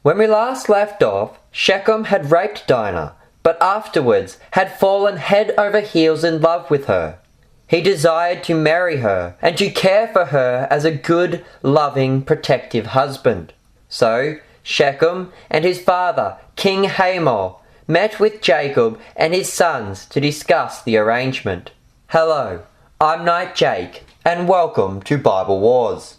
When we last left off, Shechem had raped Dinah, but afterwards had fallen head over heels in love with her. He desired to marry her and to care for her as a good, loving, protective husband. So Shechem and his father, King Hamor, met with Jacob and his sons to discuss the arrangement. Hello, I'm Knight Jake, and welcome to Bible Wars.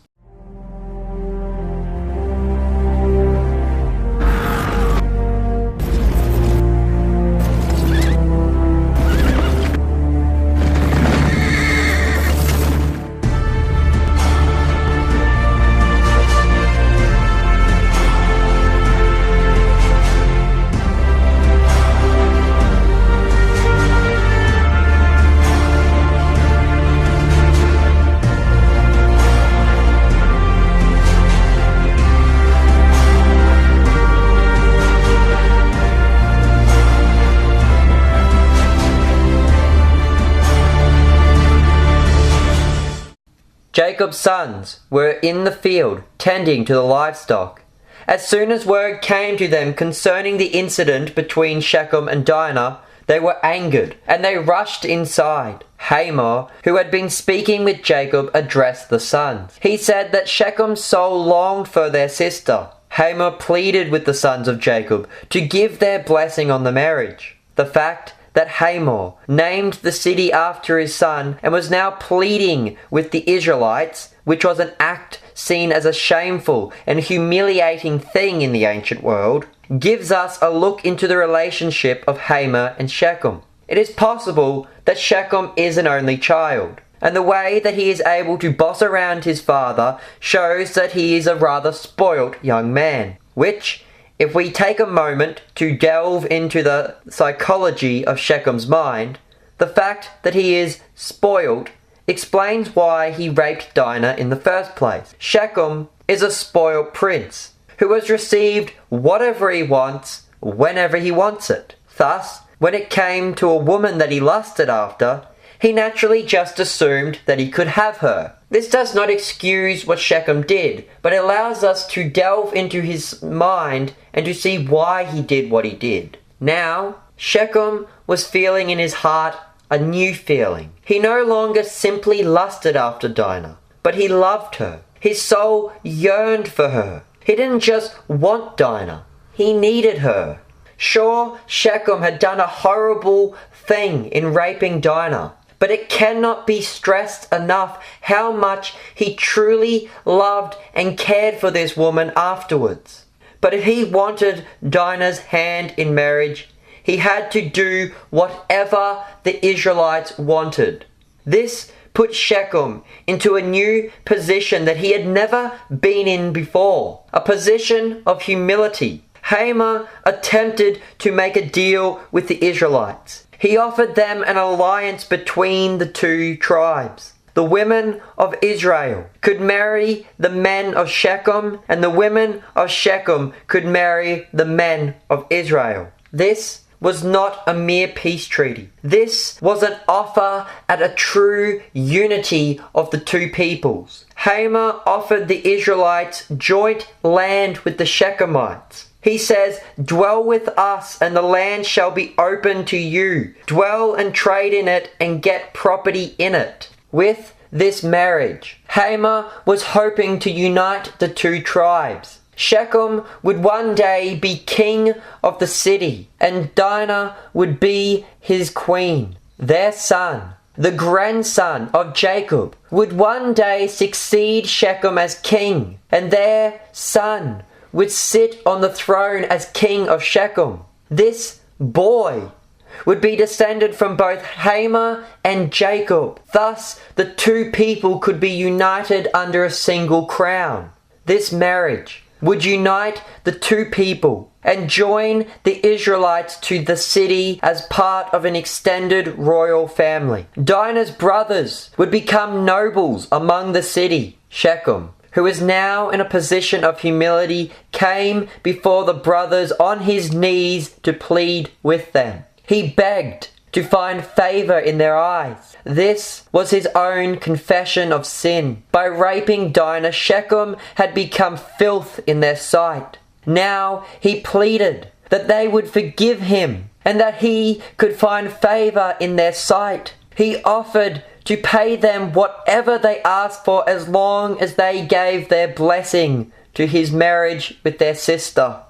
Jacob's sons were in the field tending to the livestock. As soon as word came to them concerning the incident between Shechem and Dinah, they were angered, and they rushed inside. Hamor, who had been speaking with Jacob, addressed the sons. He said that Shechem's soul longed for their sister. Hamor pleaded with the sons of Jacob to give their blessing on the marriage. The fact that Hamor named the city after his son and was now pleading with the Israelites, which was an act seen as a shameful and humiliating thing in the ancient world, gives us a look into the relationship of Hamor and Shechem. It is possible that Shechem is an only child, and the way that he is able to boss around his father shows that he is a rather spoilt young man, which, if we take a moment to delve into the psychology of Shechem's mind, the fact that he is spoiled explains why he raped Dinah in the first place. Shechem is a spoiled prince who has received whatever he wants whenever he wants it. Thus, when it came to a woman that he lusted after, he naturally just assumed that he could have her. This does not excuse what Shechem did, but it allows us to delve into his mind and to see why he did what he did. Now, Shechem was feeling in his heart a new feeling. He no longer simply lusted after Dinah, but he loved her. His soul yearned for her. He didn't just want Dinah, he needed her. Sure, Shechem had done a horrible thing in raping Dinah, but it cannot be stressed enough how much he truly loved and cared for this woman afterwards. But if he wanted Dinah's hand in marriage, he had to do whatever the Israelites wanted. This put Shechem into a new position that he had never been in before, a position of humility. Hamor attempted to make a deal with the Israelites. He offered them an alliance between the two tribes. The women of Israel could marry the men of Shechem, and the women of Shechem could marry the men of Israel. This was not a mere peace treaty. This was an offer at a true unity of the two peoples. Hamor offered the Israelites joint land with the Shechemites. He says, "Dwell with us, and the land shall be open to you. Dwell and trade in it, and get property in it." With this marriage, Hamor was hoping to unite the two tribes. Shechem would one day be king of the city, and Dinah would be his queen. Their son, the grandson of Jacob, would one day succeed Shechem as king, and their son would sit on the throne as king of Shechem. This boy would be descended from both Hamor and Jacob. Thus, the two people could be united under a single crown. This marriage would unite the two people and join the Israelites to the city as part of an extended royal family. Dinah's brothers would become nobles among the city. Shechem, who is now in a position of humility, came before the brothers on his knees to plead with them. He begged to find favor in their eyes. This was his own confession of sin. By raping Dinah, Shechem had become filth in their sight. Now he pleaded that they would forgive him and that he could find favor in their sight. He offered to pay them whatever they asked for as long as they gave their blessing to his marriage with their sister.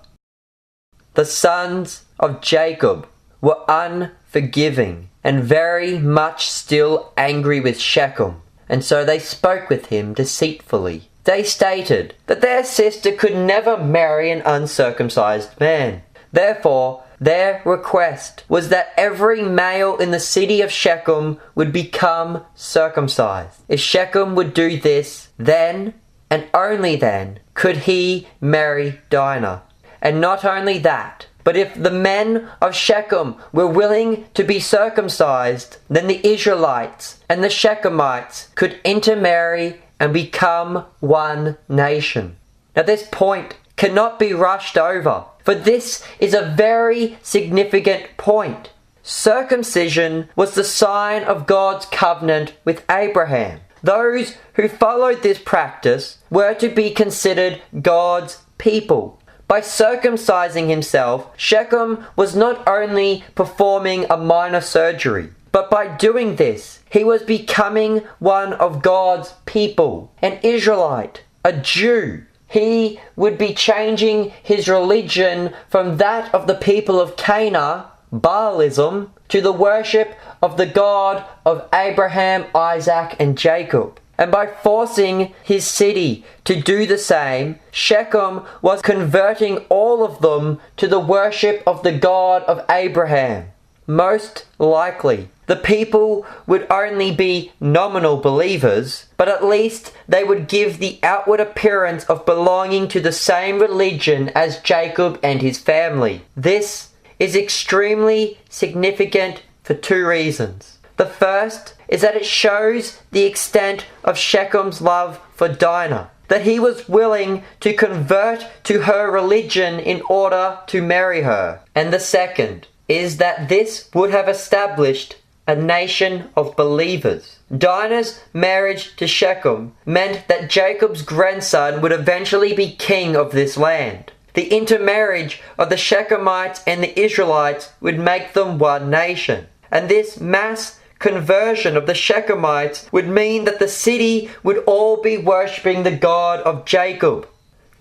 The sons of Jacob were unforgiving and very much still angry with Shechem, and so they spoke with him deceitfully. They stated that their sister could never marry an uncircumcised man. Therefore, their request was that every male in the city of Shechem would become circumcised. If Shechem would do this, then, and only then, could he marry Dinah. And not only that, but if the men of Shechem were willing to be circumcised, then the Israelites and the Shechemites could intermarry and become one nation. Now this point cannot be rushed over, for this is a very significant point. Circumcision was the sign of God's covenant with Abraham. Those who followed this practice were to be considered God's people. By circumcising himself, Shechem was not only performing a minor surgery, but by doing this, he was becoming one of God's people, an Israelite, a Jew. He would be changing his religion from that of the people of Canaan, Baalism, to the worship of the God of Abraham, Isaac, and Jacob. And by forcing his city to do the same, Shechem was converting all of them to the worship of the God of Abraham. Most likely, the people would only be nominal believers, but at least they would give the outward appearance of belonging to the same religion as Jacob and his family. This is extremely significant for two reasons. The first is that it shows the extent of Shechem's love for Dinah, that he was willing to convert to her religion in order to marry her. And the second is that this would have established a nation of believers. Dinah's marriage to Shechem meant that Jacob's grandson would eventually be king of this land. The intermarriage of the Shechemites and the Israelites would make them one nation. And this mass conversion of the Shechemites would mean that the city would all be worshipping the God of Jacob.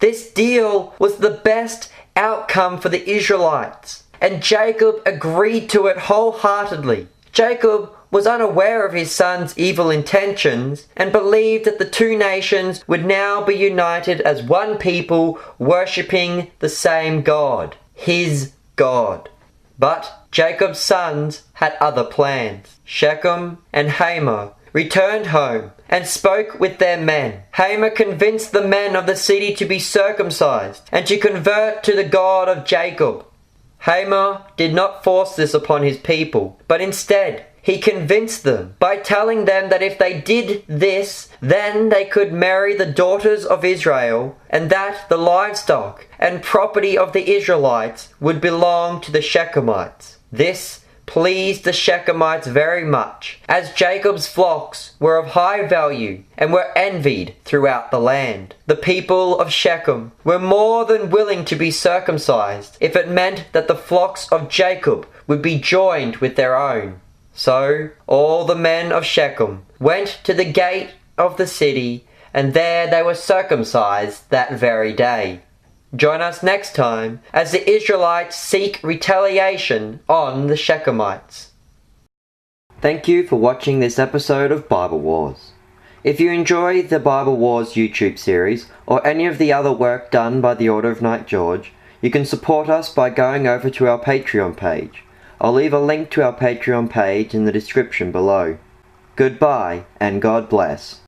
This deal was the best outcome for the Israelites, and Jacob agreed to it wholeheartedly. Jacob was unaware of his son's evil intentions and believed that the two nations would now be united as one people worshipping the same God, his God. But Jacob's sons had other plans. Shechem and Hamor returned home and spoke with their men. Hamor convinced the men of the city to be circumcised and to convert to the God of Jacob. Hamor did not force this upon his people, but instead he convinced them by telling them that if they did this, then they could marry the daughters of Israel, and that the livestock and property of the Israelites would belong to the Shechemites. This pleased the Shechemites very much, as Jacob's flocks were of high value and were envied throughout the land. The people of Shechem were more than willing to be circumcised if it meant that the flocks of Jacob would be joined with their own. So all the men of Shechem went to the gate of the city, and there they were circumcised that very day. Join us next time as the Israelites seek retaliation on the Shechemites. Thank you for watching this episode of Bible Wars. If you enjoy the Bible Wars YouTube series or any of the other work done by the Order of Knight George, you can support us by going over to our Patreon page. I'll leave a link to our Patreon page in the description below. Goodbye and God bless.